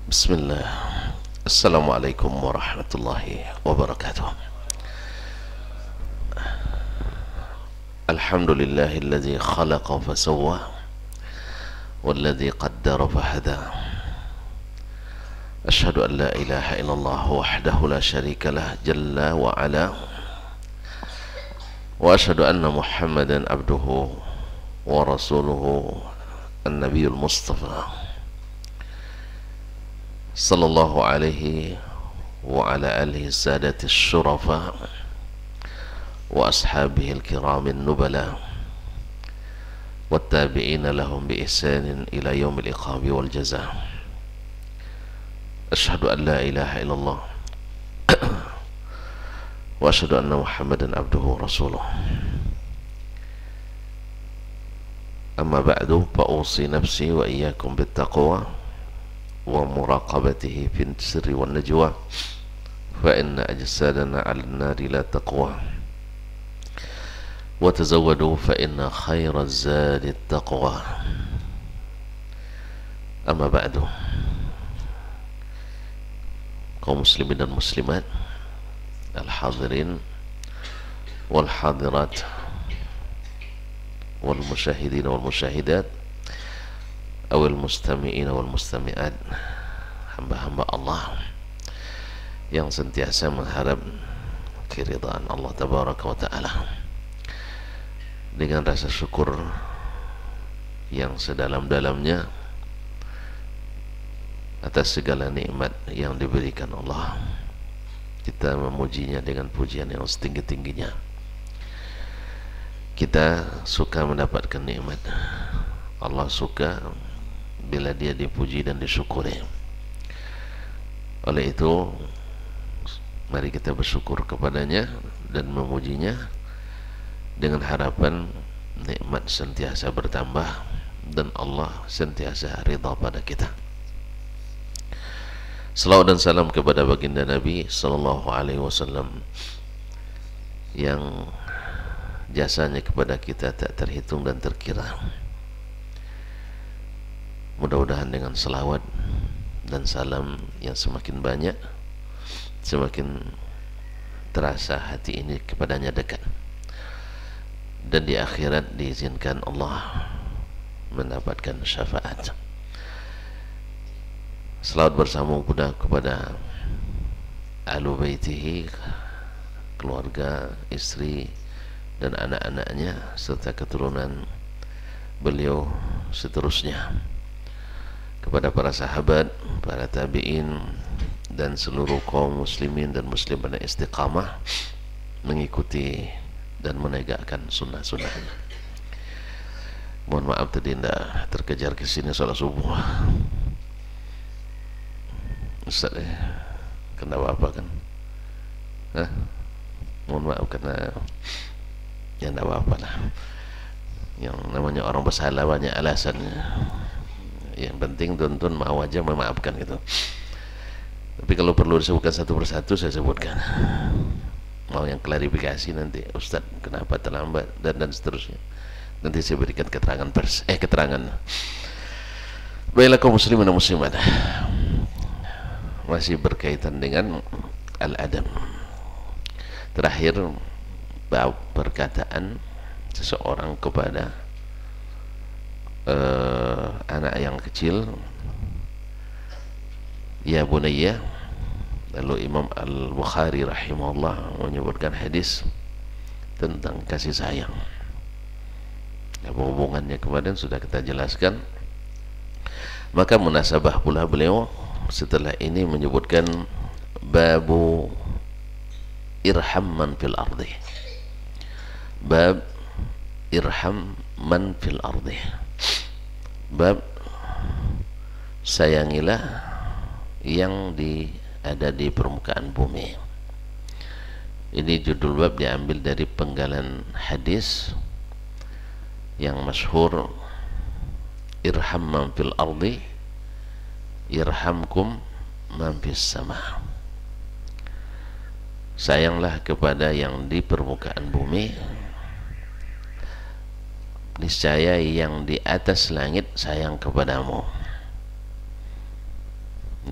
Bismillah. Assalamualaikum warahmatullahi wabarakatuh. Alhamdulillahilladzi khalaqa fasawwa walladzi qaddara fahada. Asyhadu an la ilaha illallah wahdahu la syarika lah jalla wa ala. Wa asyhadu anna Muhammadan abduhu wa rasuluhu an-nabiyul mustafa sallallahu alaihi wa ala alihi sadatis syurafa wa ashabihi al-kiramin nubala wattabi'ina lahum bi ihsanin ila yaumil iqabi wal jaza. Asyhadu an la ilaha illallah wa asyhadu anna Muhammadan abduhu wa rasuluh. Amma ba'du, fa usi nafsi wa iyyakum bittaqwa wa muraqabatihi fi sirri wan najwa fa inna ajsadana 'ala an-nari la taqwa wa tazawwadu fa inna khayra az-zadi at-taqwa. Amma ba'du, kaum muslimin dan muslimat, al-hadirin wal hadirat wal musyahidin wal musyahidat awal mustami'ina wal mustami'at, hamba-hamba Allah yang sentiasa mengharap keridhaan Allah tabaraka wa ta'ala dengan rasa syukur yang sedalam-dalamnya atas segala nikmat yang diberikan Allah. Kita memujinya dengan pujian yang setinggi-tingginya. Kita suka mendapatkan nikmat. Allah suka bila dia dipuji dan disyukuri. Oleh itu, mari kita bersyukur kepadanya dan memujinya dengan harapan nikmat sentiasa bertambah dan Allah sentiasa ridha pada kita. Salawat dan salam kepada baginda Nabi sallallahu alaihi wasallam yang jasanya kepada kita tak terhitung dan terkira. Mudah-mudahan dengan selawat dan salam yang semakin banyak, semakin terasa hati ini kepadanya dekat, dan di akhirat diizinkan Allah mendapatkan syafaat. Selawat bersama pula kepada ahlu baitihi, keluarga, istri dan anak-anaknya serta keturunan beliau seterusnya, kepada para sahabat, para tabi'in dan seluruh kaum muslimin dan muslimat yang istiqamah mengikuti dan menegakkan sunnah-sunnahnya. Mohon maaf tadi tidak terkejar ke sini salat subuh. Ustaz, kenapa apa kan? Mohon maaf karena ya tidak apa-apa lah. Yang namanya orang bersalah banyak alasannya. Yang penting tuan-tuan mau aja memaafkan gitu. Tapi kalau perlu disebutkan satu persatu saya sebutkan. Mau yang klarifikasi nanti, Ustaz kenapa terlambat dan seterusnya. Nanti saya berikan keterangan. Baiklah kaum muslimin dan muslimat, masih berkaitan dengan al-adab. Terakhir bab perkataan seseorang kepada anak yang kecil, ya bunayya. Lalu Imam Al-Bukhari rahimahullah menyebutkan hadis tentang kasih sayang. Hubungannya kemarin sudah kita jelaskan. Maka munasabah pula beliau setelah ini menyebutkan babu irham man fil ardi. Bab irham man fil ardi. Bab sayangilah yang ada di permukaan bumi. Ini judul bab diambil dari penggalan hadis yang masyhur, irham man fil ardi irhamkum man fis sama. Sayanglah kepada yang di permukaan bumi, niscaya yang di atas langit sayang kepadamu.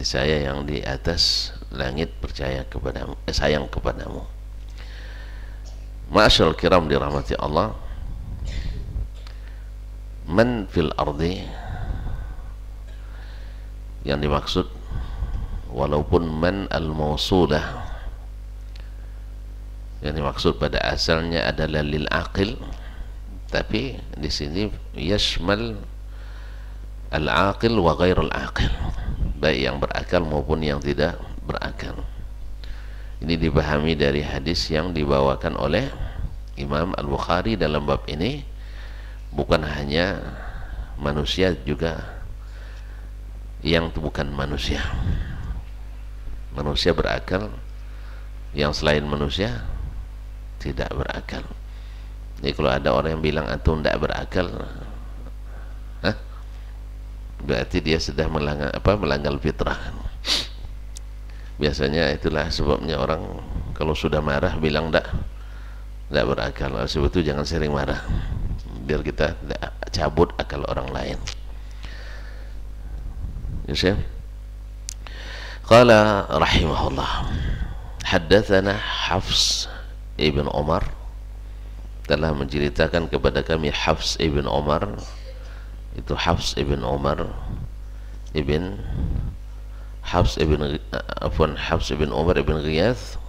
Saya yang di atas langit percaya kepadamu, sayang kepadamu. Ma'asyarul kiram dirahmati Allah, man fil ardi, yang dimaksud walaupun man al-mausulah, yang dimaksud pada asalnya adalah lil aqil, tapi di sini yashmal al-aqil wa ghairul aqil, baik yang berakal maupun yang tidak berakal. Ini dipahami dari hadis yang dibawakan oleh Imam Al-Bukhari dalam bab ini. Bukan hanya manusia, juga yang bukan manusia. Manusia berakal, yang selain manusia tidak berakal. Jadi kalau ada orang yang bilang antum tidak berakal, berarti dia sudah melanggar fitrah. Biasanya itulah sebabnya orang kalau sudah marah bilang tidak berakal. Sebab itu jangan sering marah, biar kita tidak cabut akal orang lain. Yes, qala rahimahullah, haddatsana Hafs ibn Umar, telah menceritakan kepada kami Hafs ibn Umar. Itu Hafs ibn Umar ibn Hafs ibn Umar ibn Ghiyath.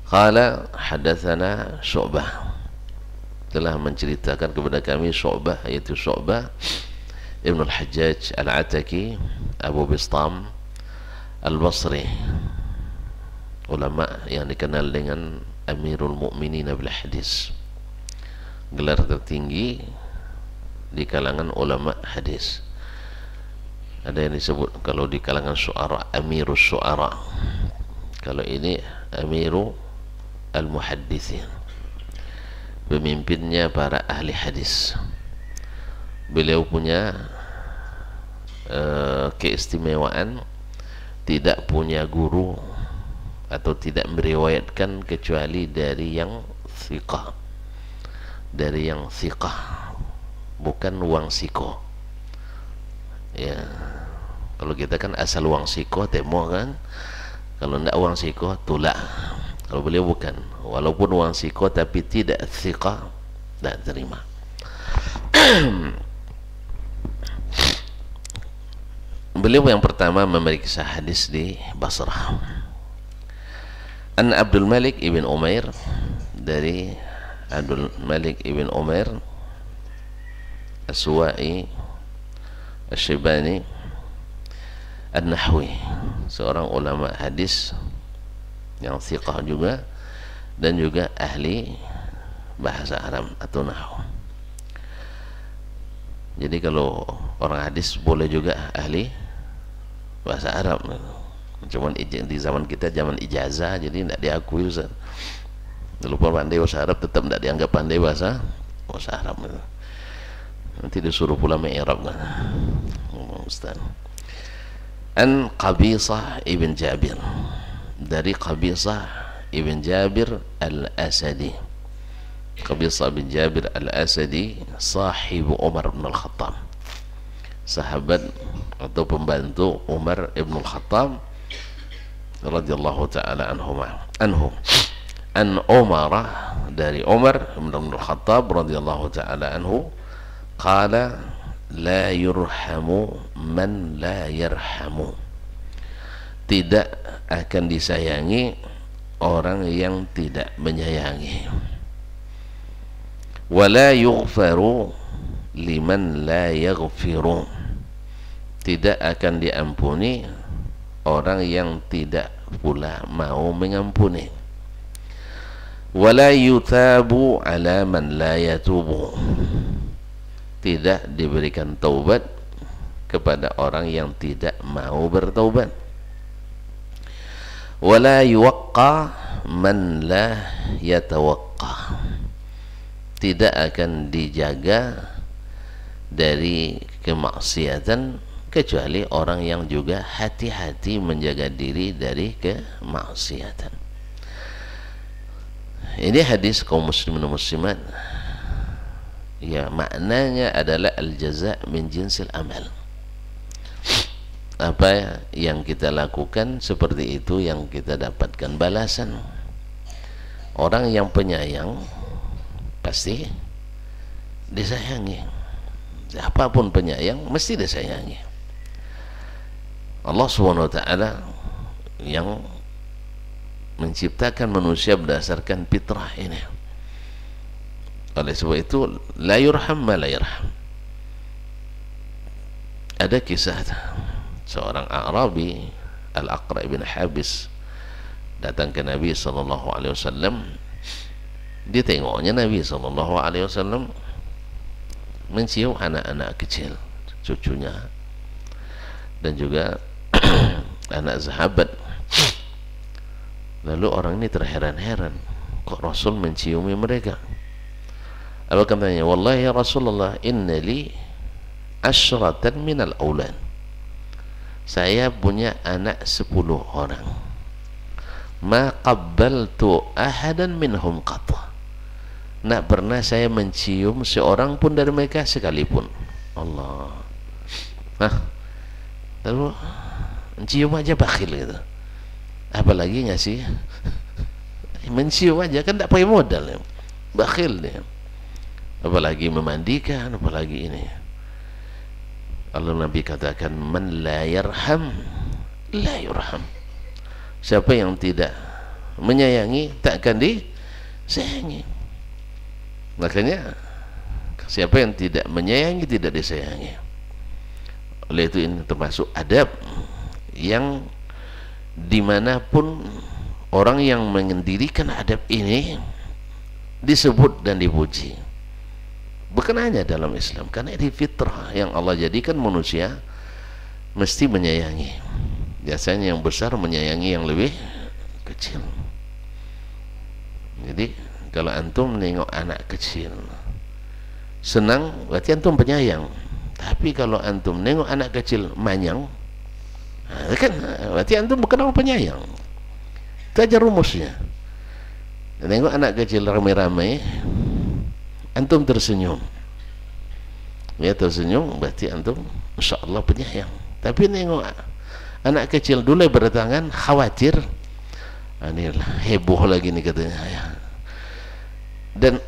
Qala hadatsana Syu'bah, telah menceritakan kepada kami Syu'bah, yaitu Syu'bah ibn al-Hajjaj al-Ataki Abu Bistam al-Basri, ulama yang dikenal dengan Amirul Mu'minin bil Hadis, gelar tertinggi di kalangan ulama hadis. Ada yang disebut kalau di kalangan syu'ara Amirus Syu'ara, kalau ini Amiru Al-Muhaddithin, pemimpinnya para ahli hadis. Beliau punya keistimewaan, tidak punya guru atau tidak meriwayatkan kecuali dari yang thiqah, bukan wang siko. Ya, kalau kita kan asal wang siko temo kan, kalau ndak wang siko tulak. Kalau beliau bukan, walaupun wang siko tapi tidak thiqah, tidak terima. Beliau yang pertama memeriksa hadis di Basrah. An Abdul Malik ibn Umair, dari Abdul Malik ibn Umair As-Suwa'i Asy-Syaibani An-Nahwi, seorang ulama hadis yang thiqah juga dan juga ahli bahasa Arab atau nahwu. Jadi kalau orang hadis boleh juga ahli bahasa Arab. Cuman di zaman kita zaman ijazah, jadi tidak diakui Ustaz. Walaupun pandai bahasa Arab tetap tidak dianggap pandai bahasa Arab. Nanti disuruh pula mi'rab kan. Ustaz. An Qabisah ibn Jabir, dari Qabisah ibn Jabir al-Asadi. Qabisah bin Jabir al-Asadi sahibu Umar bin al-Khattab, sahabat atau pembantu Umar ibn al-Khattab radhiyallahu ta'ala anhu. An Umar, dari Umar ibn al-Khattab radhiyallahu ta'ala anhu, qala la yurhamu man la yarhamu, tidak akan disayangi orang yang tidak menyayangi. Wala yughfaru liman la yaghfiru, tidak akan diampuni orang yang tidak pula mau mengampuni. Wala yutabu ala man la yatubu, tidak diberikan taubat kepada orang yang tidak mau bertaubat. Wala yuwaqqa man la yatawaqqa, tidak akan dijaga dari kemaksiatan kecuali orang yang juga hati-hati menjaga diri dari kemaksiatan. Ini hadis kaum muslimin dan muslimat, ya, maknanya adalah al-jaza' min jinsil amal. apa yang kita lakukan, seperti itu yang kita dapatkan balasan. Orang yang penyayang pasti disayangi. Siapapun penyayang mesti disayangi. Allah SWT yang menciptakan manusia berdasarkan fitrah ini. Oleh sebab itu, la yurham ma la yarham. Ada kisah seorang Arabi, Al-Aqra' bin Habis, datang ke Nabi SAW. Dia tengoknya Nabi SAW mencium anak-anak kecil, cucunya, dan juga anak sahabat. Lalu orang ini terheran-heran, kok Rasul menciumi mereka? Apa katanya? Wallahi ya Rasulullah, inna li asyratan minal aulad. Saya punya anak 10 orang. Ma qabbaltu ahadan minhum qat. Nak pernah saya mencium seorang pun dari mereka sekalipun. Allah. Lalu mencium aja bakhil gitu. Apalagi ngasih mencium aja kan tak pakai modal ya. Bakhil dia. Apalagi memandikan, apalagi ini. Allah Nabi katakan, man la yarham la yurham. Siapa yang tidak menyayangi takkan disayangi. Makanya siapa yang tidak menyayangi tidak disayangi. Oleh itu ini termasuk adab yang dimanapun orang yang mendirikan adab ini disebut dan dipuji. Bukan hanya dalam Islam, karena ini fitrah yang Allah jadikan manusia mesti menyayangi. Biasanya yang besar menyayangi yang lebih kecil. Jadi kalau antum menengok anak kecil senang, berarti antum penyayang. Tapi kalau antum menengok anak kecil manyang, kan berarti antum bukan orang penyayang. Itu aja rumusnya. Menengok anak kecil ramai-ramai, antum tersenyum, ya tersenyum, berarti antum insya Allah penyayang. Tapi nengok anak kecil dulu berdatangan, khawatir, ini heboh lagi nih katanya ya. Dan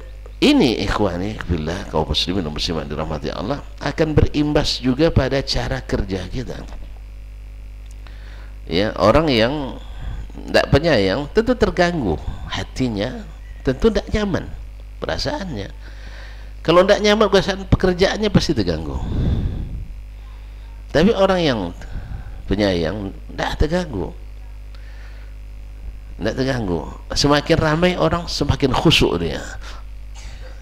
ini ikhwani billah, kaum muslimin dan muslimat dirahmati Allah, akan berimbas juga pada cara kerja kita. Ya, orang yang tidak penyayang tentu terganggu hatinya, tentu tidak nyaman perasaannya. Kalau tidak nyaman perasaan, pekerjaannya pasti terganggu. Tapi orang yang penyayang tidak terganggu. Tidak terganggu. Semakin ramai orang, semakin khusyuk dia.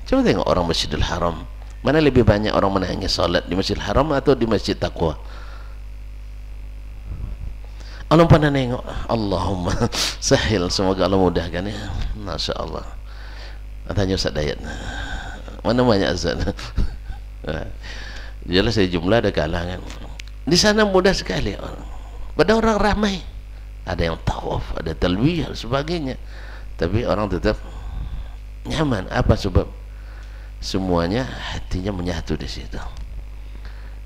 Coba tengok orang Masjidil Haram, mana lebih banyak orang menangis salat di Masjidil Haram atau di Masjid Taqwa? Allah pernah nengok, Allahumma sahil, semoga Allah mudahkan ya. Masya Allah. Tanya Ustaz Dayat, mana banyak Ustaz? Jelas dari jumlah ada kalangan. Di sana mudah sekali orang. Pada orang ramai. Ada yang tawaf, ada talbiyah dan sebagainya. Tapi orang tetap nyaman. Apa sebab? Semuanya hatinya menyatu di situ.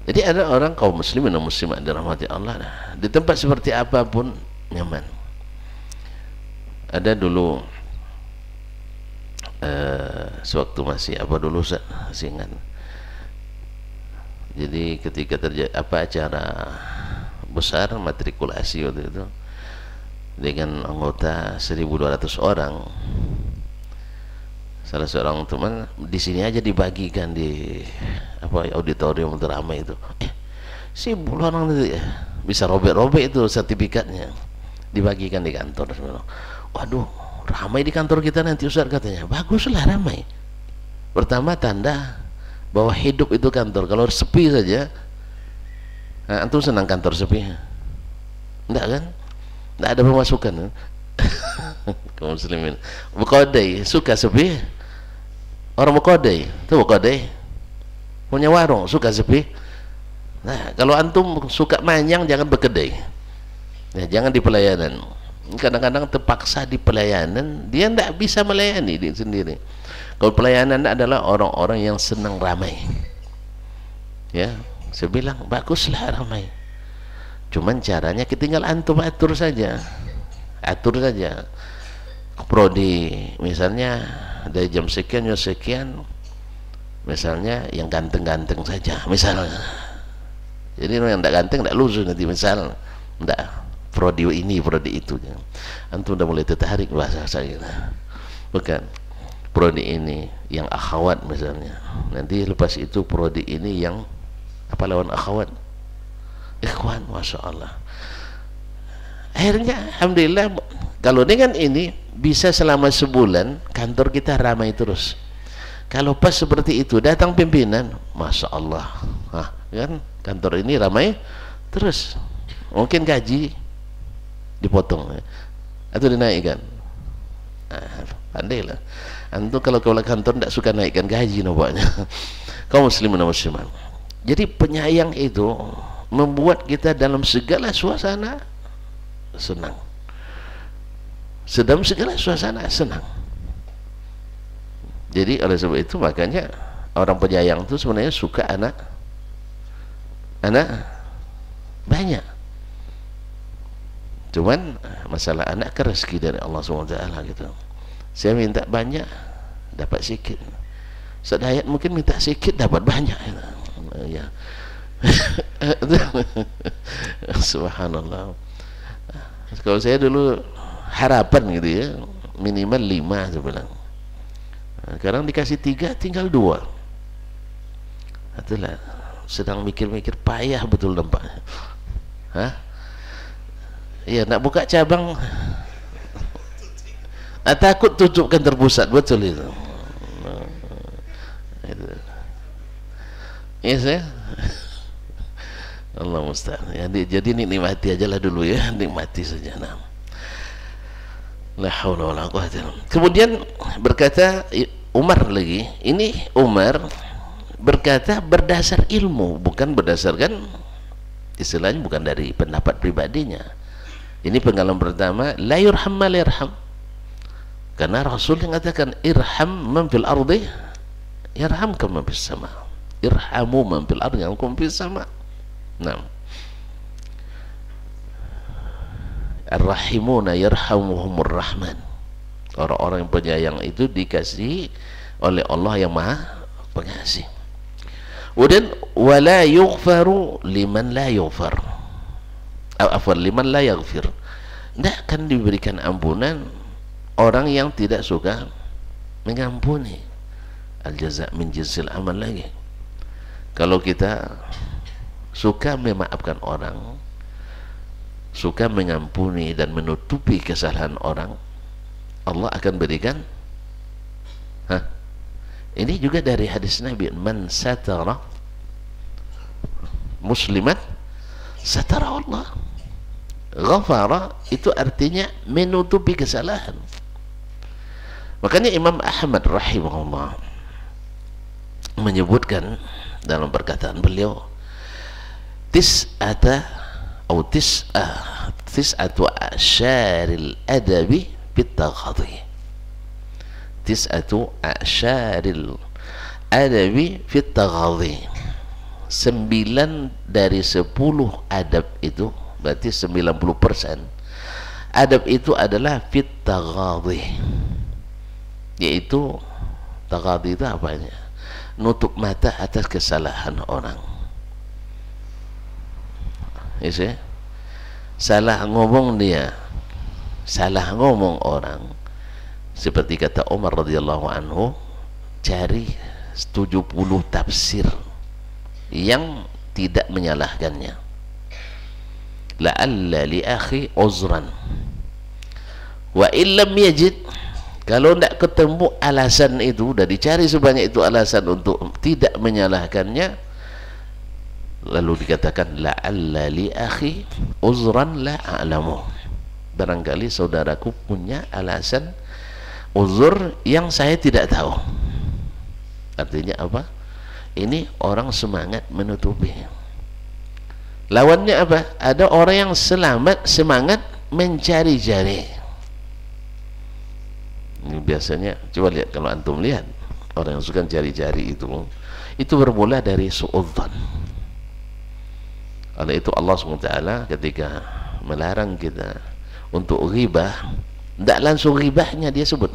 Jadi ada orang kaum muslimin dan muslimat dirahmati Allah, di tempat seperti apapun nyaman. Ada dulu sewaktu masih apa dulu saya ingat. Jadi ketika terjadi acara besar matrikulasi waktu itu dengan anggota 1.200 orang, salah seorang teman di sini aja dibagikan di apa auditorium teramai itu, sibuk orang itu ya, bisa robek-robek itu sertifikatnya, dibagikan di kantor. Waduh, ramai di kantor kita nanti Ustaz katanya. Baguslah ramai. Pertama tanda bahwa hidup itu kantor. Kalau sepi saja, antum senang kantor sepi? Enggak kan? Enggak ada pemasukan kan? Kaum muslimin Bukodai suka sepi. Orang Bukodai itu Bukodai punya warung suka sepi. Nah, kalau antum suka manyang jangan berkedai ya, jangan di pelayanan. Kadang-kadang terpaksa di pelayanan, dia tidak bisa melayani diri sendiri. Kalau pelayanan adalah orang-orang yang senang ramai ya, saya bilang baguslah ramai. Cuman caranya kita tinggal antum atur saja, prodi misalnya dari jam sekian jam sekian, misalnya yang ganteng-ganteng saja misalnya. Jadi yang tidak ganteng tidak lulus nanti, misal tidak prodi ini prodi itu, antum udah mulai tertarik bahasa saya, bukan prodi ini yang akhwat misalnya, nanti lepas itu prodi ini yang apa lawan akhwat, ikhwan, masya Allah. Akhirnya alhamdulillah kalau dengan ini bisa selama sebulan kantor kita ramai terus. Kalau pas seperti itu datang pimpinan, masya Allah, kan kantor ini ramai terus. Mungkin gaji dipotong atau dinaikkan, pandailah antum kalau kantor tidak suka naikkan gaji nampaknya. Kaum muslimin dan muslimat, jadi penyayang itu membuat kita dalam segala suasana senang, dalam segala suasana senang. Jadi oleh sebab itu makanya orang penyayang itu sebenarnya suka anak banyak. Cuman masalah anak ke rezeki dari Allah SWT gitu. Saya minta banyak dapat sedikit, Sedayat mungkin minta sedikit dapat banyak ya. Subhanallah. Kalau saya dulu harapan gitu ya, minimal 5 saya bilang. Sekarang dikasih 3 tinggal 2. Itulah sedang mikir-mikir, payah betul nampaknya. Iya, nak buka cabang takut tutup kan terpusat, betul itu. Iya saya Allah musta'an ya, jadi nikmati aja lah dulu ya, nikmati saja. Nah, la haula wala quwwata. Kemudian berkata Umar lagi, ini Umar berkata berdasar ilmu, bukan berdasarkan istilahnya, bukan dari pendapat pribadinya. Ini pengalaman pertama, la yurham ma la yarham, karena Rasul mengatakan irham man fil ardi yarhamkum man fis sama, irhamu man fil ardi yarhamkum fis sama. Nah, ar-rahimuna yarhamuhumur rahman, orang-orang yang penyayang itu dikasih oleh Allah yang maha pengasih. Kemudian wala yughfaru liman la yughfar, afwan liman la yaghfir, tidak akan diberikan ampunan orang yang tidak suka mengampuni. Al-jaza' min jinsil amal lagi. Kalau kita suka memaafkan orang, suka mengampuni dan menutupi kesalahan orang, Allah akan berikan. Ini juga dari hadis Nabi, man satara musliman satara Allah. Ghafara itu artinya menutupi kesalahan. Makanya Imam Ahmad rahimahullah menyebutkan dalam perkataan beliau, tis'atu asyaril adabi bitaghadhi, tis'atu asyaril adabi bitaghadhi, 9 dari 10 adab itu, berarti 90% adab itu adalah bitaghadhi, yaitu taghadhi itu apanya? Nutup mata atas kesalahan orang. Ya, salah ngomong dia, salah ngomong orang, seperti kata Umar radhiyallahu anhu, cari 70 tafsir yang tidak menyalahkannya. La'alla li akhi uzran wa illam yajid, kalau tidak ketemu alasan itu, sudah dicari sebanyak itu alasan untuk tidak menyalahkannya, lalu dikatakan la'alla li akhi uzran la a'lamu, barangkali saudaraku punya alasan uzur yang saya tidak tahu. Artinya apa? Ini orang semangat menutupi. Lawannya apa? Ada orang yang semangat mencari-cari. Ini biasanya, coba lihat, kalau antum lihat orang yang suka cari-cari itu bermula dari su'udzan. Oleh itu Allah SWT ketika melarang kita untuk ghibah, tidak langsung ghibahnya dia sebut,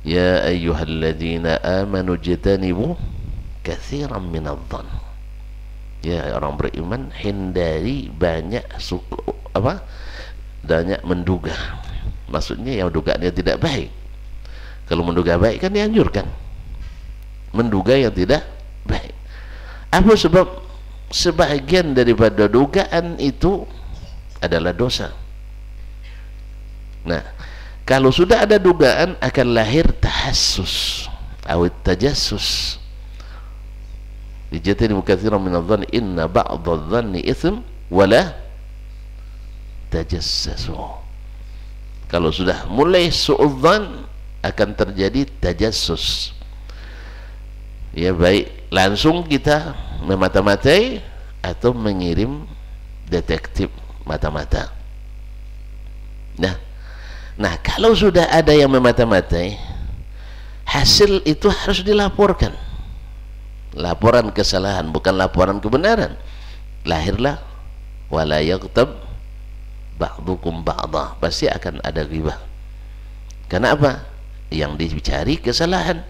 ya ayyuhalladzina amanu jtanibu katsiran minadh-dhann, ya orang beriman, hindari banyak banyak menduga. Maksudnya yang dugaannya tidak baik. Kalau menduga baik kan dianjurkan, menduga yang tidak baik. Apa sebab? Sebahagian daripada dugaan itu adalah dosa. Nah, kalau sudah ada dugaan akan lahir tahassus atau tajassus. Dijatani katsiran min adh-dhanni inna ba'dha adh-dhanni itsm wala tajassasu. Kalau sudah mulai su'udzan akan terjadi tajassus. Ya, baik langsung kita memata-matai atau mengirim detektif mata-mata. Nah, kalau sudah ada yang memata-matai, hasil itu harus dilaporkan. Laporan kesalahan, bukan laporan kebenaran. Lahirlah wala yaghtab ba'dukum ba'dha, pasti akan ada ghibah. Karena apa? Yang dicari kesalahan,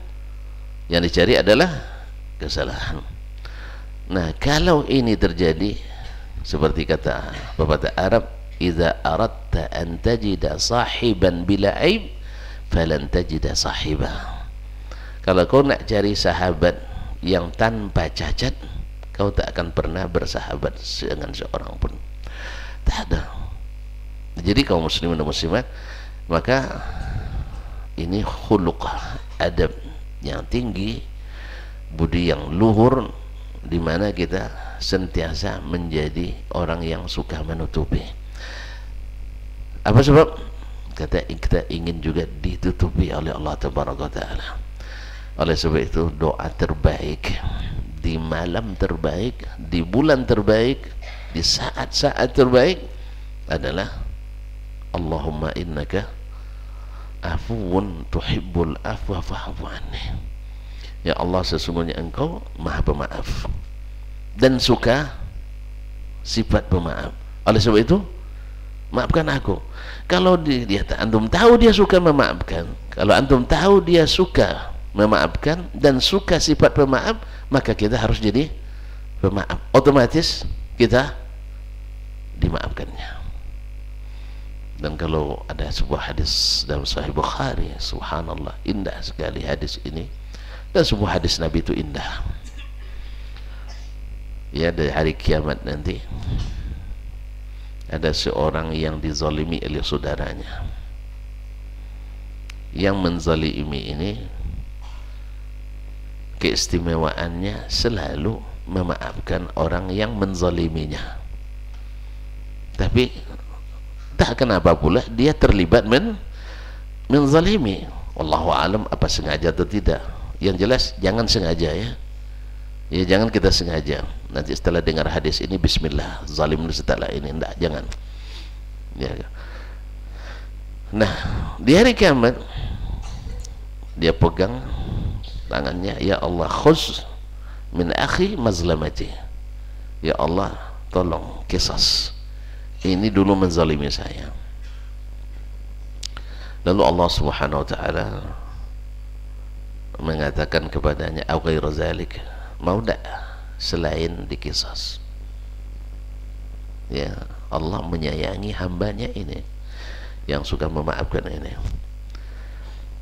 yang dicari adalah kesalahan. Nah, kalau ini terjadi seperti kata pepatah Arab, idza aradta an tajida sahiban bila aib falan tajida sahibah. Kalau kau nak cari sahabat yang tanpa cacat, kau tak akan pernah bersahabat dengan seorang pun. Tak ada. Jadi kaum muslimin dan muslimat, maka ini khuluq, adab yang tinggi, budi yang luhur, di mana kita sentiasa menjadi orang yang suka menutupi. Apa sebab? Kita ingin juga ditutupi oleh Allah Taala. Oleh sebab itu doa terbaik di malam terbaik, di bulan terbaik, di saat-saat terbaik adalah Allahumma innaka afuwun tuhibbul afwa fa'fu anni. Ya Allah, sesungguhnya engkau maha pemaaf dan suka sifat pemaaf. Oleh sebab itu maafkan aku. Kalau dia antum tahu dia suka memaafkan, kalau antum tahu dia suka memaafkan dan suka sifat pemaaf, maka kita harus jadi pemaaf. Otomatis kita dimaafkannya. Dan kalau ada sebuah hadis dalam Sahih Bukhari, subhanallah, indah sekali hadis ini. Dan semua hadis Nabi itu indah. Ya, dari hari kiamat nanti ada seorang yang dizalimi oleh saudaranya. Yang menzalimi ini keistimewaannya selalu memaafkan orang yang menzaliminya. Tapi tak kenapa pula dia terlibat menzalimi. Wallahu alam apa sengaja atau tidak. Yang jelas jangan sengaja, ya jangan kita sengaja. Nanti setelah dengar hadis ini bismillah, zalim setelah ini enggak, jangan ya. Nah, di hari kiamat dia pegang tangannya, ya Allah khuz min akhi mazlamati, ya Allah tolong qisas, ini dulu menzalimi saya. Lalu Allah Subhanahu wa taala mengatakan kepadanya, au ghairu zalik, mau tak selain dikisas? Ya, Allah menyayangi hambanya ini yang suka memaafkan ini.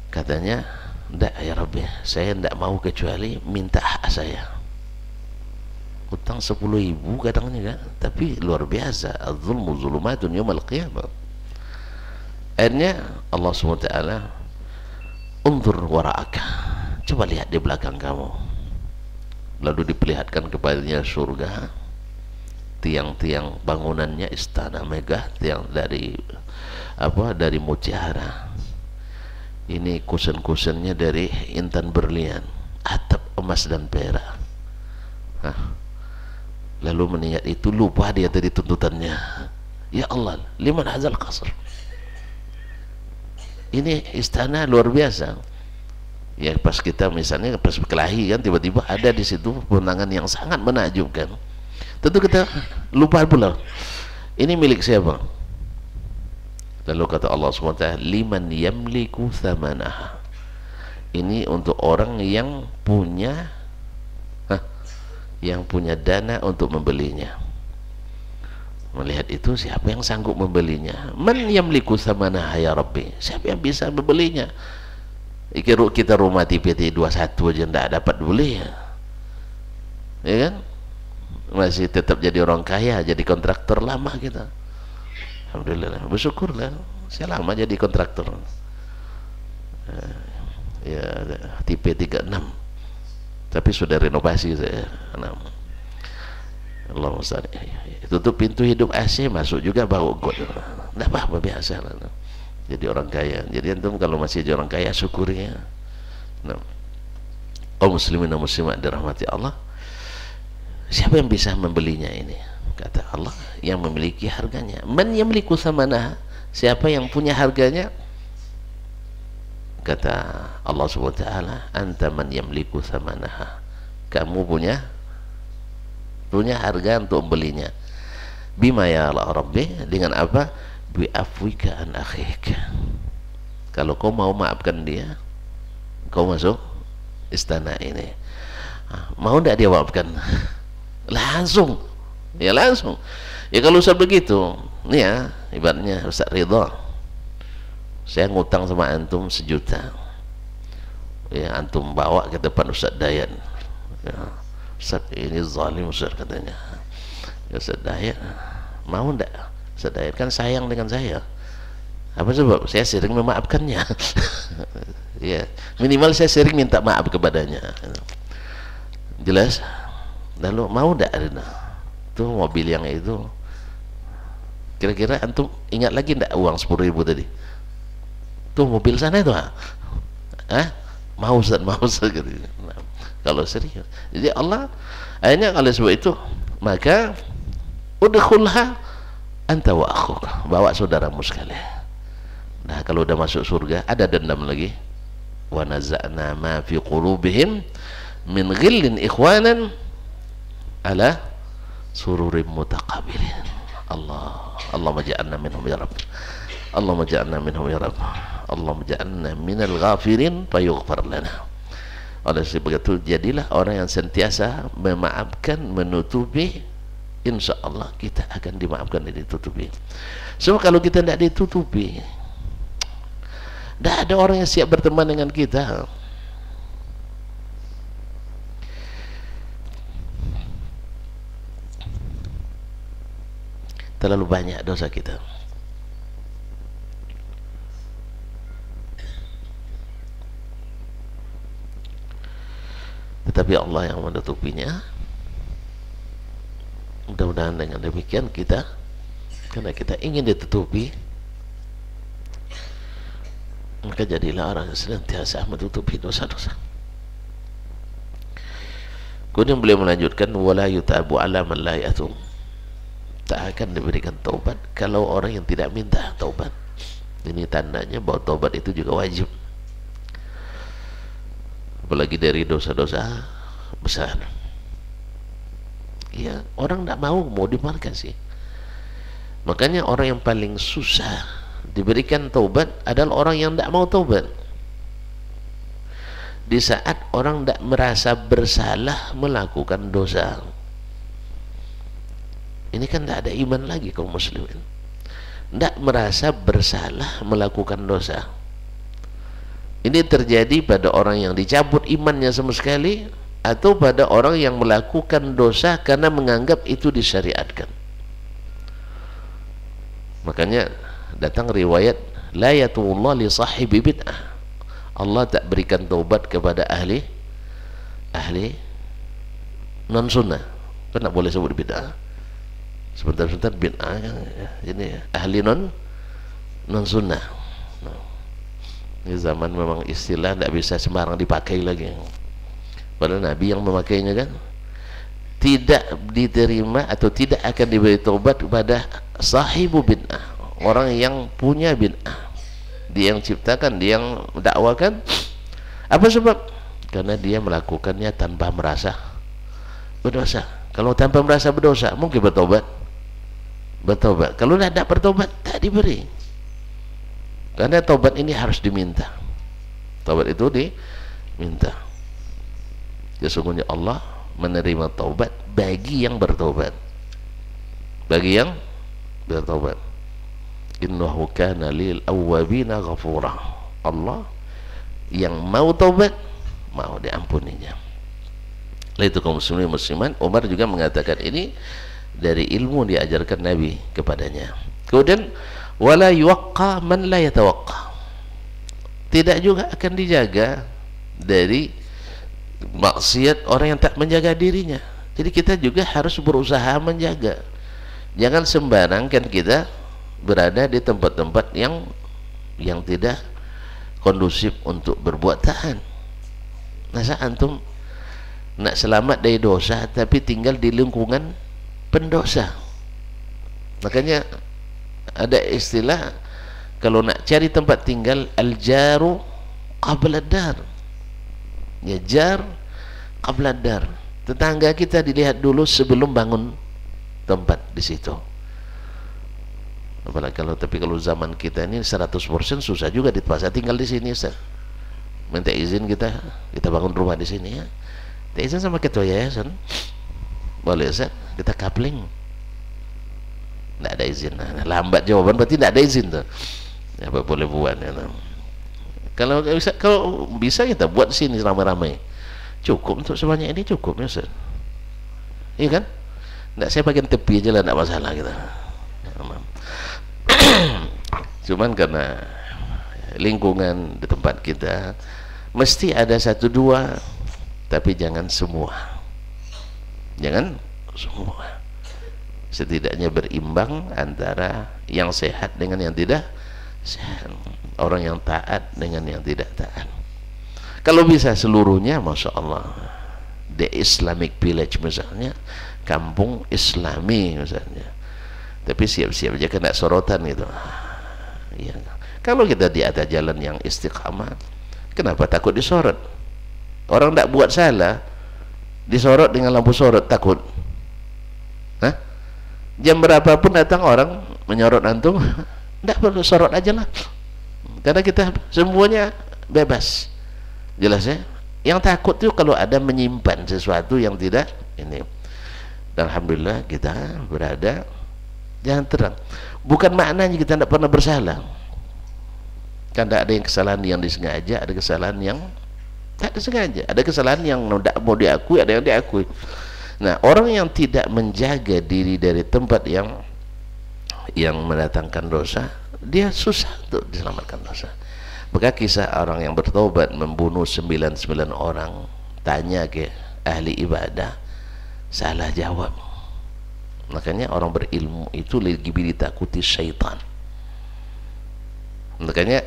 Katanya, tidak ya Rabbi, saya tidak mau kecuali minta hak saya. Hutang 10.000 katanya kan, tapi luar biasa, az-zulmu zulumatun yaumal qiyamah. Akhirnya Allah SWT, unzur wara'aka, coba lihat di belakang kamu. Lalu diperlihatkan kepadanya surga, tiang-tiang bangunannya istana megah, tiang dari mutiara. Ini kusen-kusennya dari intan berlian, atap emas dan perak. Lalu mengingat itu lupa dia tadi tuntutannya. Ya Allah, liman hazal qasr. Ini istana luar biasa. Ya, pas kita misalnya pas kelahi kan, tiba-tiba ada di situ pemandangan yang sangat menakjubkan. Tentu kita lupa pula ini milik siapa. Lalu kata Allah SWT, liman yamliku thamanaha, ini untuk orang yang punya dana untuk membelinya. Melihat itu, siapa yang sanggup membelinya? Man yamliku thamanaha ya Rabbi, siapa yang bisa membelinya? Kita rumah TPT 21 aja tidak dapat beli, ya kan? Masih tetap jadi orang kaya, jadi kontraktor lama kita. Alhamdulillah, bersyukurlah saya lama jadi kontraktor. Ya, tipe 36, tapi sudah renovasi saya. Allah musta'an. Tutup pintu hidup AC, masuk juga bau got. Tidak apa-apa, biasa lah. Jadi orang kaya. Jadi antum kalau masih jadi orang kaya, syukuri ya. Nah, kaum muslimin dan muslimat dirahmati Allah, siapa yang bisa membelinya ini? Kata Allah, yang memiliki harganya. Man yamliku thamanaha, siapa yang punya harganya? Kata Allah SWT, anta man yamliku thamanaha, kamu punya harga untuk membelinya. Bima ya Allah Rabbi, dengan apa? Bi'afwika an akhika, kalau kau mau maafkan dia, kau masuk istana ini. Mau tidak dia maafkan? Langsung ya, langsung ya. Kalau Ustaz begitu nih ya, ibaratnya Ustaz Ridha, saya ngutang sama antum 1 juta ya, antum bawa ke depan Ustaz Dayan ya, Ustaz ini zalim Ustaz, katanya ya. Ustaz Dayan mau ndak? Ustaz Dayan kan sayang dengan saya. Apa sebab? Saya sering memaafkannya. Ya, minimal saya sering minta maaf kepadanya, jelas. Lalu mau ndak tuh mobil yang itu, kira-kira antum ingat lagi ndak uang 10.000 tadi? Tuh mobil sana itu, mau Ustaz, mau Ustaz gitu. Nah, kalau serius. Jadi Allah akhirnya kalau sebab itu, maka udkhulha anta wa akhuka, bawa saudaramu sekalian. Nah, kalau udah masuk surga, ada dendam lagi. Wa naza'na ma fi qulubihim min ghillin ikhwanan ala sururim mutaqabilin. Allahumma ja'alna minhum ya Rabb, Allahumma ja'alna minhum ya Rabb, Allahumma ja'alna minal ghafirin fayughfar lana. Oleh sebab itu, jadilah orang yang sentiasa memaafkan, menutupi, insya Allah kita akan dimaafkan dan ditutupi. So kalau kita tidak ditutupi, tidak ada orang yang siap berteman dengan kita. Terlalu banyak dosa kita. Tetapi Allah yang menutupinya. Mudah-mudahan dengan demikian kita, karena kita ingin ditutupi, maka jadilah orang yang senantiasa menutupi dosa-dosa. Kemudian beliau melanjutkan, wala yutabu ala man la yatum, tak akan diberikan taubat kalau orang yang tidak minta taubat. Ini tandanya bahwa taubat itu juga wajib, apalagi dari dosa-dosa besar. Ya, orang tidak mau dimaafkan sih. Makanya orang yang paling susah diberikan taubat adalah orang yang tidak mau taubat. Di saat orang tidak merasa bersalah melakukan dosa, ini kan tidak ada iman lagi kaum muslimin. Tidak merasa bersalah melakukan dosa. Ini terjadi pada orang yang dicabut imannya sama sekali, atau pada orang yang melakukan dosa karena menganggap itu disyariatkan. Makanya datang riwayat, la yatullah li sahibi bid'ah, Allah tak berikan taubat kepada ahli non sunnah. Kan tak boleh sebut bid'ah, sebentar-sebentar bid'ah ini ahli non sunnah. Ini zaman memang istilah tidak bisa sembarang dipakai lagi. Padahal Nabi yang memakainya kan. Tidak diterima atau tidak akan diberi taubat kepada sahibu bid'ah, orang yang punya bid'ah. Dia yang ciptakan, dia yang dakwakan. Apa sebab? Karena dia melakukannya tanpa merasa berdosa. Kalau tanpa merasa berdosa mungkin bertobat. Kalau tidak bertobat tak diberi. Karena tobat ini harus diminta. Tobat itu diminta. Sesungguhnya Allah menerima taubat bagi yang bertobat. Bagi yang bertobat. Innahu kana lil awwabina ghafura. Allah yang mau taubat mau diampuninya. Lalu itu kaum muslimin musliman, Umar juga mengatakan ini dari ilmu diajarkan Nabi kepadanya. Kemudian wala yuwaqqa man la yatawaqqa. Tidak juga akan dijaga dari maksiat orang yang tak menjaga dirinya. Jadi kita juga harus berusaha menjaga. Jangan sembarang kan kita berada di tempat-tempat yang tidak kondusif untuk berbuat taat. Masa antum nak selamat dari dosa tapi tinggal di lingkungan pendosa? Makanya ada istilah kalau nak cari tempat tinggal, al-jaru qabla ad-dar. Ya, jar qabla ad-dar. Tetangga kita dilihat dulu sebelum bangun tempat di situ. Apalagi kalau zaman kita ini 100% susah juga dipaksa tinggal di sini, Ustaz. Minta izin kita bangun rumah di sini ya. Minta izin sama ketua yayasan. Boleh, Ustaz, kita coupling. Tidak ada izin. Nah, lambat jawaban berarti tidak ada izin tuh. Ya, apa boleh buat ya. Kalau bisa kita buat di sini ramai-ramai. Cukup untuk sebanyak ini cukup ya, Ustaz. Iya kan? Tidak, saya bagian tepi aja lah, tidak masalah kita. Cuman karena lingkungan di tempat kita mesti ada satu dua, tapi jangan semua. Jangan semua. Setidaknya berimbang antara yang sehat dengan yang tidak sehat, orang yang taat dengan yang tidak taat. Kalau bisa seluruhnya, masya Allah. The Islamic Village misalnya, kampung Islami misalnya. Tapi siap-siap aja kena sorotan gitu. Ya. Kalau kita di atas jalan yang istiqamah, kenapa takut disorot? Orang tak buat salah disorot dengan lampu sorot, takut? Hah? Jam berapapun datang orang menyorot antum, tidak perlu sorot aja lah, karena kita semuanya bebas. Jelas ya? Yang takut itu kalau ada menyimpan sesuatu yang tidak ini. Dan alhamdulillah kita berada jangan terang. Bukan maknanya kita tidak pernah bersalah. Kan ada yang kesalahan yang disengaja, ada kesalahan yang tak disengaja, ada kesalahan yang tidak mau diakui, ada yang diakui. Nah, orang yang tidak menjaga diri dari tempat yang mendatangkan dosa, dia susah untuk diselamatkan dosa. Maka kisah orang yang bertobat membunuh 99 orang, tanya ke ahli ibadah, salah jawab. Makanya orang berilmu itu lebih ditakuti syaitan. Makanya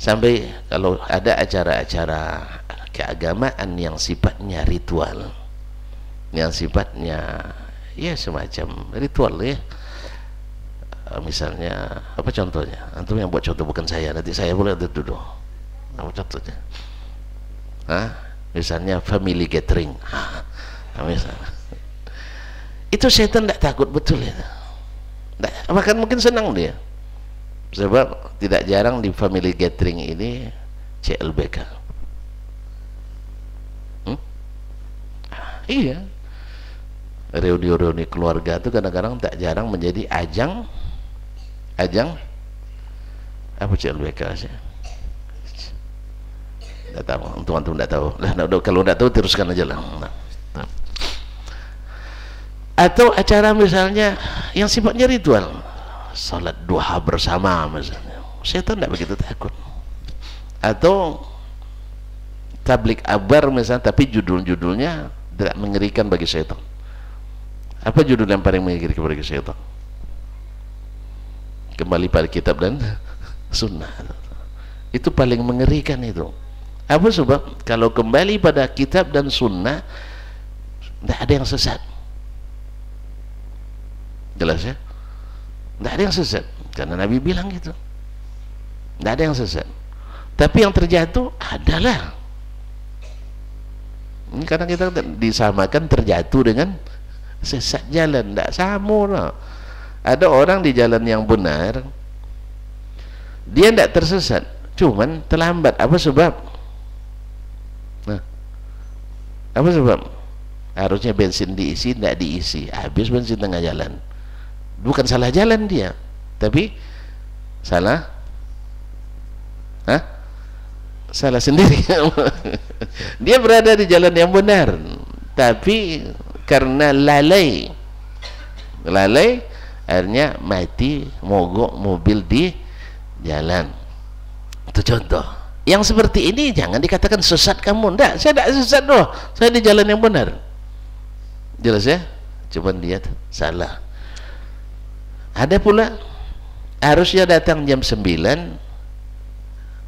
sampai kalau ada acara-acara keagamaan yang sifatnya ritual, yang sifatnya ya semacam ritual ya, misalnya apa contohnya, antum yang buat contoh bukan saya, nanti saya boleh duduk. Apa contohnya? Misalnya family gathering. Misalnya itu setan tidak takut betul ya, bahkan mungkin senang dia, sebab tidak jarang di family gathering ini CLBK. Iya, reuni-reuni keluarga itu kadang-kadang tak jarang menjadi ajang apa CLBK sih? Tidak tahu, antum tidak tahu. Kalau tidak tahu teruskan aja lah. Atau acara misalnya yang sifatnya ritual, salat duha bersama misalnya, setan tidak begitu takut. Atau tablik akbar misalnya, tapi judulnya tidak mengerikan bagi setan. Apa judul yang paling mengerikan bagi setan? Kembali pada kitab dan sunnah. Itu paling mengerikan itu. Apa sebab? Kalau kembali pada kitab dan sunnah, tidak ada yang sesat. Jelas ya? Tidak ada yang sesat, karena Nabi bilang gitu. Tidak ada yang sesat. Tapi yang terjatuh adalah, ini karena kita disamakan terjatuh dengan sesat jalan, tak sama lah. Ada orang di jalan yang benar, dia tidak tersesat, cuman terlambat. Apa sebab? Nah, apa sebab? Harusnya bensin diisi, tidak diisi, habis bensin tengah jalan. Bukan salah jalan dia, tapi salah, salah sendiri. Dia berada di jalan yang benar, tapi karena lalai, akhirnya mati, mogok mobil di jalan. Itu contoh. Yang seperti ini jangan dikatakan sesat kamu. Enggak, saya tidak sesat loh, saya di jalan yang benar. Jelas ya? Cuman dia salah. Ada pula harusnya datang jam 9,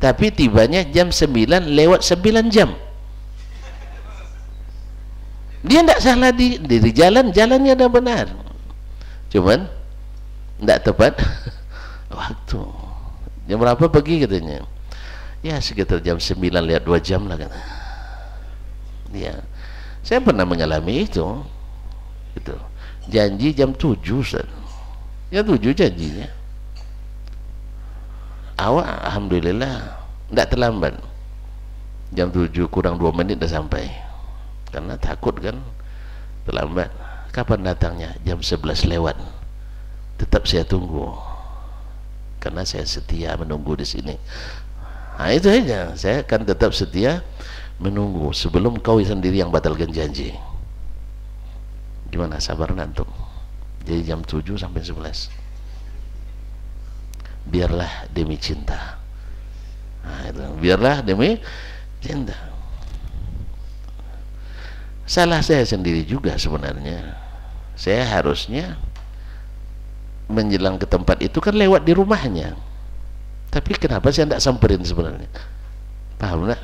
tapi tibanya jam 9 lewat 9 jam. Dia tidak salah di jalan, jalannya dah benar, cuman tidak tepat waktu. Jam berapa pergi katanya? Ya sekitar jam 9 lewat 2 jam lah kata. Ya, saya pernah mengalami itu. Gitu. Janji jam 7 Ustaz. Ya 7 janjinya. Awak alhamdulillah tidak terlambat. Jam 7 kurang 2 menit dah sampai. Karena takut kan terlambat. Kapan datangnya? Jam 11 lewat. Tetap saya tunggu. Karena saya setia menunggu di sini. Nah itu aja. Saya akan tetap setia menunggu sebelum kau sendiri yang batalkan janji. Gimana, sabar nanti? Jadi jam 7 sampai 11. Biarlah demi cinta. Nah, itu. Biarlah demi cinta. Salah saya sendiri juga sebenarnya. Saya harusnya menjelang ke tempat itu kan lewat di rumahnya. Tapi kenapa saya tidak samperin sebenarnya? Paham tak?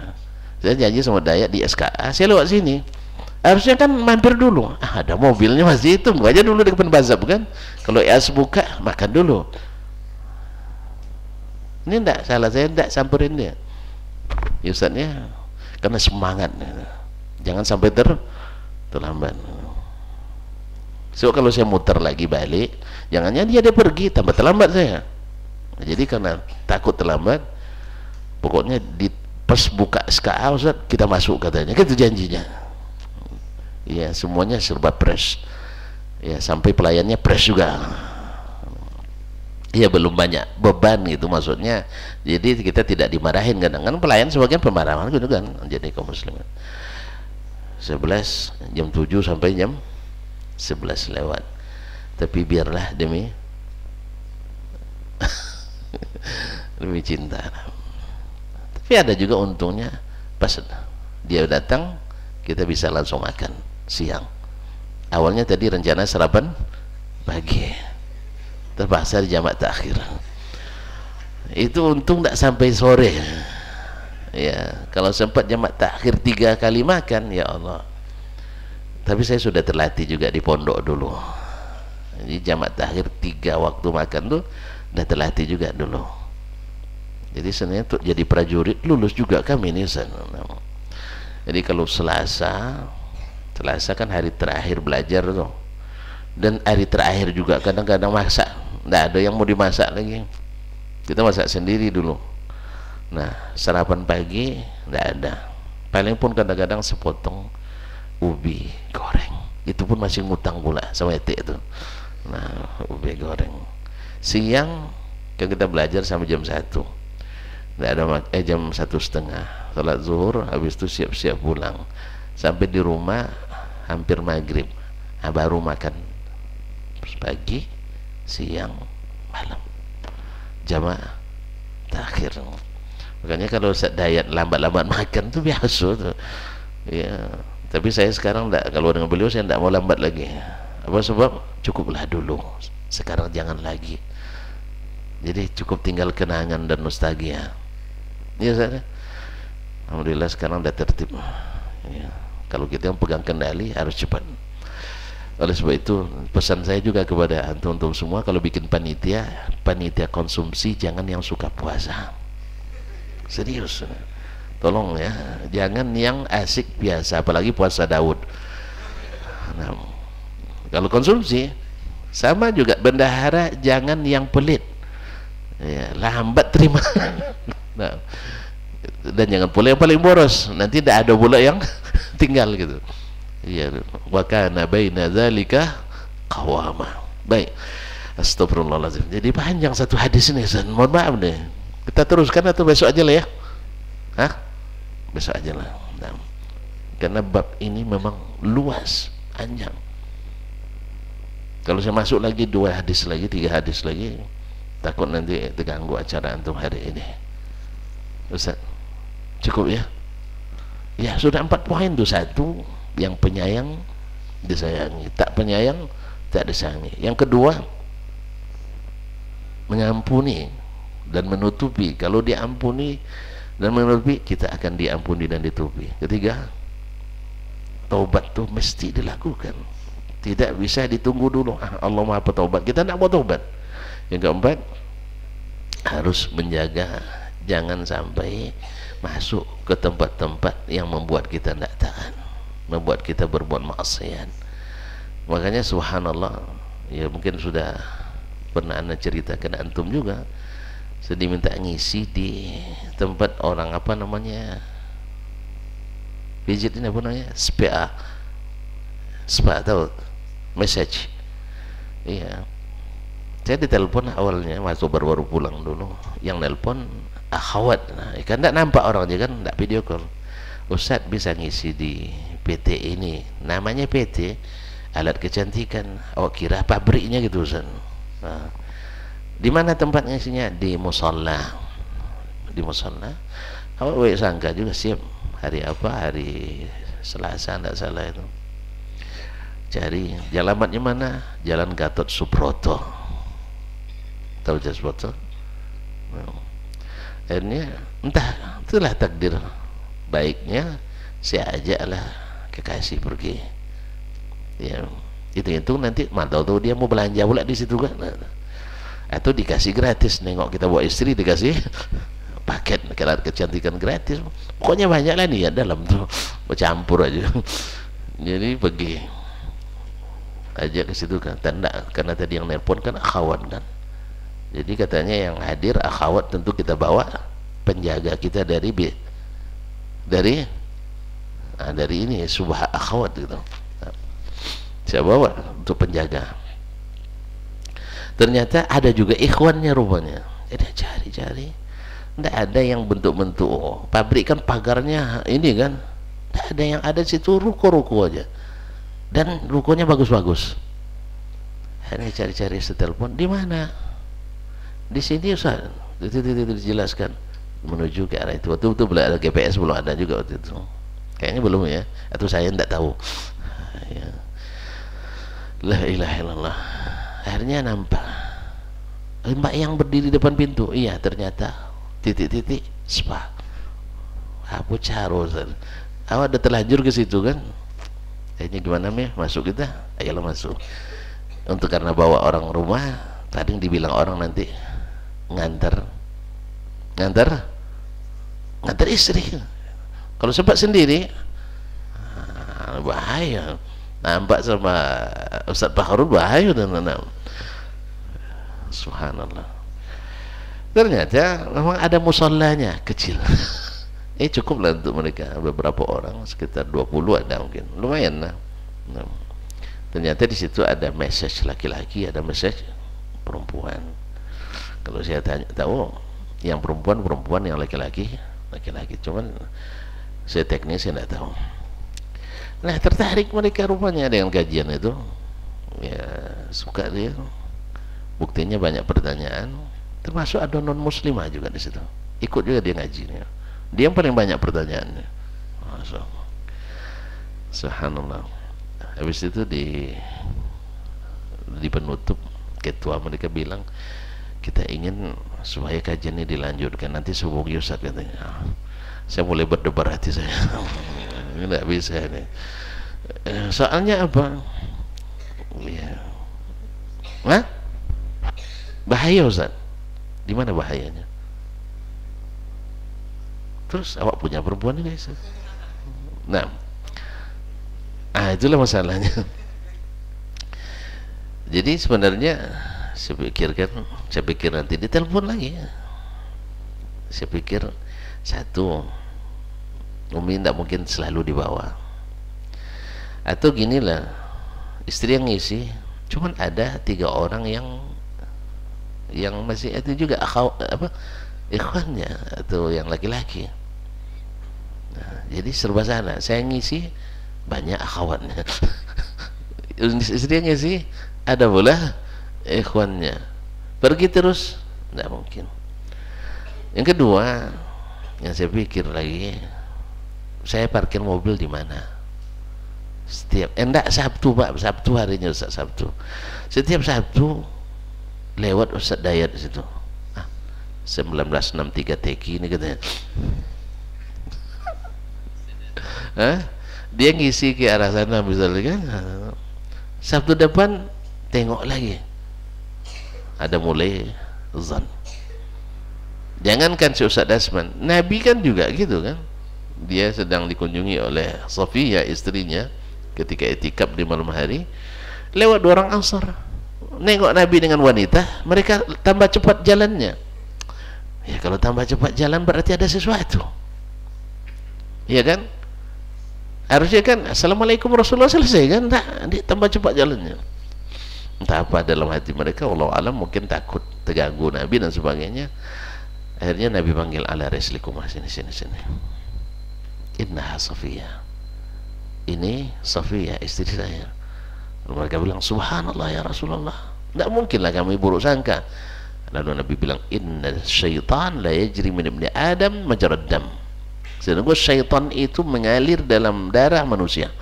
Saya janji sama Dayak di SKA, saya lewat sini. Harusnya kan mampir dulu. Ada mobilnya masih itu, aja dulu di depan bazab kan. Kalau EAS buka, makan dulu. Ini tidak salah saya, tidak samperin dia. Ya Ustaznya, karena semangat. Jangan sampai terlambat. So kalau saya muter lagi balik, jangannya dia pergi, tambah terlambat saya. Jadi karena takut terlambat, pokoknya di pas buka SKA Ustaz, kita masuk katanya. Itu janjinya. Ya semuanya serba press. Ya sampai pelayannya press juga. Ya belum banyak beban gitu maksudnya. Jadi kita tidak dimarahin kadang-kadang pelayan sebagian pemarahan gitu kan. Jadi kaum muslimin 11 jam 7 sampai jam 11 lewat. Tapi biarlah demi demi cinta. Tapi ada juga untungnya, pas dia datang kita bisa langsung makan siang. Awalnya tadi rencana sarapan pagi, terpaksa di jamak takhir. Itu untung tidak sampai sore. Ya, kalau sempat jamak takhir 3 kali makan, ya Allah. Tapi saya sudah terlatih juga di pondok dulu. Jadi jamak takhir 3 waktu makan tuh udah terlatih juga dulu. Jadi sebenarnya untuk jadi prajurit lulus juga kami ini. Jadi kalau Selasa kan hari terakhir belajar tuh. Dan hari terakhir juga kadang-kadang masak. Nggak ada yang mau dimasak lagi. Kita masak sendiri dulu. Nah, sarapan pagi nggak ada. Paling pun kadang-kadang sepotong ubi goreng. Itu pun masih ngutang pula sama etik itu. Nah, ubi goreng. Siang kan kita belajar sampai jam 1. Nggak ada jam 1:30 salat zuhur, habis itu siap-siap pulang sampai di rumah hampir maghrib. Nah, baru makan pagi, siang, malam, jamaah takhir. Makanya kalau Dayak lambat-lambat makan tuh biasa tuh. Ya, tapi saya sekarang enggak, kalau dengan beliau saya enggak mau lambat lagi. Apa sebab? Cukuplah dulu, sekarang jangan lagi. Jadi cukup tinggal kenangan dan nostalgia. Ya saya, alhamdulillah sekarang udah tertib. Ya, kalau kita yang pegang kendali harus cepat. Oleh sebab itu pesan saya juga kepada antum-antum semua, kalau bikin panitia konsumsi jangan yang suka puasa. Serius, tolong ya, jangan yang asik biasa, apalagi puasa Daud. Nah, Kalau konsumsi sama juga, bendahara jangan yang pelit, ya, lambat terima. Nah, dan jangan pula yang paling boros, nanti tidak ada pula yang tinggal gitu. Ya, wa kana baina dzalika qawama. Baik. Astagfirullahaladzim. Jadi panjang satu hadis ini, Ustaz. Mohon maaf deh. Kita teruskan atau besok aja lah ya? Hah? Besok aja lah. Nah, karena bab ini memang luas, panjang. Kalau saya masuk lagi 2 hadis lagi, 3 hadis lagi, takut nanti terganggu acara antum hari ini. Ustaz, cukup ya? Ya sudah 4 poin tuh. 1, yang penyayang disayangi, tak penyayang tak disayangi. Yang kedua, mengampuni dan menutupi. Kalau diampuni dan menutupi, kita akan diampuni dan ditutupi. Ketiga, taubat itu mesti dilakukan, tidak bisa ditunggu dulu. Allah maha petaubat, kita tidak mau taubat. Yang keempat, harus menjaga jangan sampai masuk ke tempat-tempat yang membuat kita tidak taat, membuat kita berbuat maksiat. Makanya subhanallah, ya mungkin sudah pernah anda ceritakan antum juga, saya diminta ngisi di tempat orang apa namanya, pijit ini apa namanya, spa tahu, message. Iya, saya ditelepon awalnya waktu baru pulang dulu, yang nelpon akhwat. Nah, kan tidak nampak orangnya kan, tidak video call. Ustaz bisa ngisi di PT ini, namanya PT alat kecantikan, awak kira pabriknya gitu Ustaz. Nah, di mana tempat ngisinya? Di musalla. Di musalla. Awak sangka juga siap hari apa, hari Selasa tidak salah itu. Cari alamatnya mana? Jalan Gatot Subroto. Tahu Gatot Subroto? Nah, akhirnya entah, itulah takdir baiknya, saya ajaklah kekasih pergi. Ya, itu nanti mantau tuh dia mau belanja pula di situ kan, atau dikasih gratis. Nengok kita bawa istri dikasih paket kecantikan gratis, pokoknya banyak lah nih ya dalam tuh, bercampur aja. Jadi pergi aja ke situ kan, tanda karena tadi yang nelpon kan akhwat kan, jadi katanya yang hadir akhwat, tentu kita bawa penjaga kita dari ini subah akhwat gitu. Saya bawa untuk penjaga. Ternyata ada juga ikhwannya rupanya. Jadi cari-cari, tidak ada yang bentuk-bentuk pabrik kan, pagarnya ini kan, tidak ada. Yang ada situ ruko-ruko aja, dan rukonya bagus-bagus. Akhirnya cari-cari, setelepon, di mana? Di sini Ustaz. Dijelaskan menuju ke arah itu. Waktu itu belum ada GPS, belum ada juga waktu itu. Kayaknya belum ya, atau saya tidak tahu. Ya. La ilaha illallah. Akhirnya nampak mbak yang berdiri depan pintu. Iya, ternyata titik-titik spa. Apa caro Ustaz? Awak udah terlanjur ke situ kan? Ini gimana nih? Masuk kita? Ayolah masuk. Untuk karena bawa orang rumah, tadi dibilang orang nanti ngantar istri. Kalau sempat sendiri, bahaya. Nampak sama Ustaz Fahrul bahaya dan subhanallah. Ternyata memang ada musallanya kecil. Cukup lah untuk mereka beberapa orang, sekitar 20 ada mungkin, lumayan lah. Nah, ternyata di situ ada message laki-laki, ada message perempuan. Kalau saya tahu yang perempuan, yang laki-laki. Cuman saya teknis saya tidak tahu. Nah, tertarik mereka rupanya dengan kajian itu. Ya, suka dia. Buktinya banyak pertanyaan. Termasuk ada non muslimah juga di situ. Ikut juga dia ngajinya. Dia yang paling banyak pertanyaannya. Masyaallah. Subhanallah. Habis itu di penutup, ketua mereka bilang, kita ingin supaya kajian ini dilanjutkan nanti subuh Ustaz katanya. Saya mulai berdebar hati saya. Tidak bisa ini. Soalnya apa? Ya. Hah? Bahaya Ustaz. Di mana bahayanya? Terus awak punya perempuan ini guys. Nah, itulah masalahnya. Jadi sebenarnya saya pikir nanti ditelepon lagi. Saya pikir satu, Umi tidak mungkin selalu dibawa, atau ginilah, istri yang ngisi, cuman ada 3 orang yang masih itu juga ikhwannya atau yang laki-laki. Nah, jadi serba salah. Saya ngisi banyak akhwatnya. Istri yang ngisi ada pula ikhwannya. Pergi terus tidak mungkin. Yang kedua, yang saya pikir lagi, saya parkir mobil di mana? Setiap enggak Sabtu Pak, Sabtu harinya Ustaz, Sabtu. Setiap Sabtu lewat Ustaz Dayat di situ. 1963 TK ini katanya. Dia ngisi ke arah sana misalnya kan. Sabtu depan tengok lagi. Ada mulai zan. Jangankan si Ustaz Dasman, Nabi kan juga gitu kan. Dia sedang dikunjungi oleh Safiyah istrinya ketika itikaf di malam hari, lewat 2 orang Ansar, nengok Nabi dengan wanita, mereka tambah cepat jalannya. Ya kalau tambah cepat jalan berarti ada sesuatu, ya kan? Harusnya kan Assalamualaikum Rasulullah, selesai kan? Nah, dia tambah cepat jalannya. Entah apa dalam hati mereka, wallahu alam, mungkin takut terganggu Nabi dan sebagainya. Akhirnya Nabi panggil, ala rislikum, sini. Innaha Safiyah, ini Safiyah istri saya. Mereka bilang, subhanallah ya Rasulullah, tidak mungkinlah kami buruk sangka. Lalu Nabi bilang, inna syaitan la yajri min ibni Adam majrad dam. Sesungguhnya syaitan itu mengalir dalam darah manusia.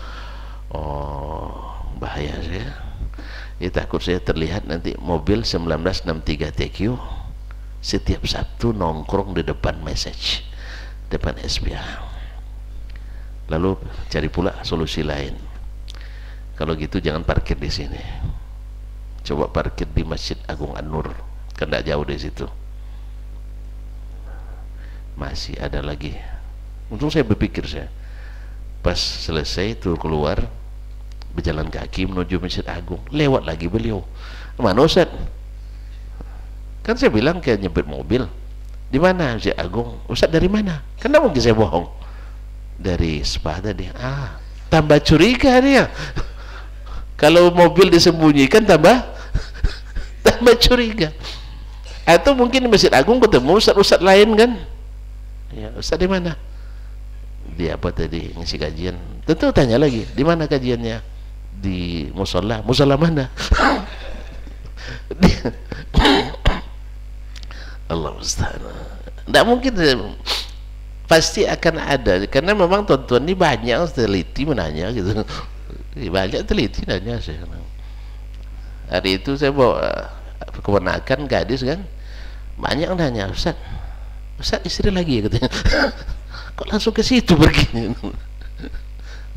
Oh, bahaya saya. Ya, takut saya terlihat nanti mobil 1963 TQ setiap Sabtu nongkrong di depan message, depan SBA. Lalu cari pula solusi lain. Kalau gitu jangan parkir di sini, coba parkir di Masjid Agung An-Nur, kan tidak jauh dari situ. Masih ada lagi. Untung saya berpikir, saya pas selesai tur keluar, berjalan kaki menuju Masjid Agung, lewat lagi beliau. Mana Ustaz? Kan saya bilang kayak nyebut mobil. Di mana Masjid Agung? Ustaz dari mana? Kan tidak mungkin saya bohong. Dari Spa tadi. Tambah curiga dia. Kalau mobil disembunyikan tambah curiga. Atau mungkin di Masjid Agung ketemu ustaz-ustaz lain kan? Ya, ustaz di mana? Dia apa tadi ngisi kajian? Tentu tanya lagi, di mana kajiannya? Di musola. Musola mana? Allah musta'an. Tidak mungkin, pasti akan ada, karena memang tuan-tuan ini banyak teliti menanya gitu. Banyak teliti nanya saya. Hari itu saya bawa keponakan gadis kan, banyak nanya, Ustaz istri lagi ya katanya. Kok langsung ke situ pergi?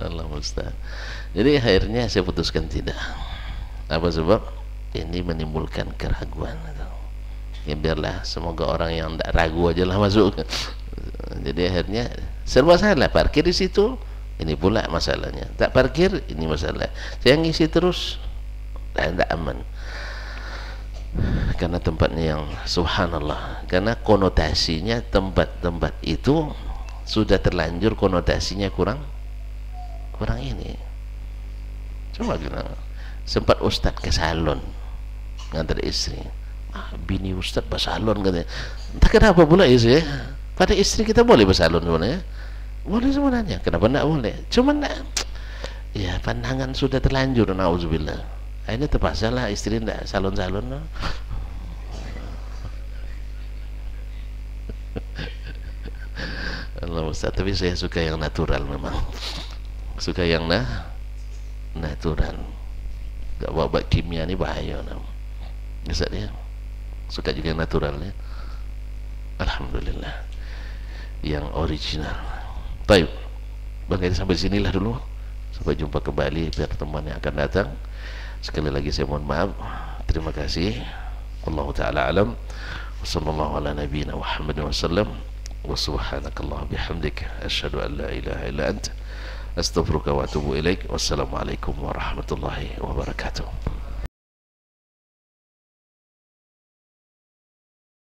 Allah musta'an. Jadi akhirnya saya putuskan tidak. Apa sebab? Ini menimbulkan keraguan. Ya biarlah, semoga orang yang tidak ragu aja lah masuk. Jadi akhirnya serba salah, parkir di situ, ini pula masalahnya. Tak parkir, ini masalah. Saya ngisi terus, tidak aman. Karena tempatnya yang subhanallah, karena konotasinya tempat-tempat itu sudah terlanjur konotasinya kurang ini. Coba gimana? Sempat Ustaz ke salon ngantar istri. Bini Ustaz bersalon katanya. Entah kenapa pula istri. Pada istri kita boleh bersalon sebenarnya. Boleh sebenarnya. Kenapa tidak boleh? Cuman ya pandangan sudah terlanjur, na'udzubillah. Akhirnya terpaksa lah istri tidak salon-salon. Allah Ustaz, tapi saya suka yang natural memang. Suka yang natural. Gak bawa kimia ni bahaya. Ustaz dia suka juga yang natural ya. Alhamdulillah, yang original. Baik, bagaimana sampai sinilah dulu. Sampai jumpa kembali pertemuan yang akan datang. Sekali lagi saya mohon maaf. Terima kasih. Wallahu ta'ala alam. Wassallallahu ala nabiyyina Muhammad wasallam. Wa subhanakallah bihamdik, asyhadu an la ilaha illa anta, astaghfiruka wa atubu ilaik. Wassalamualaikum warahmatullahi wabarakatuh.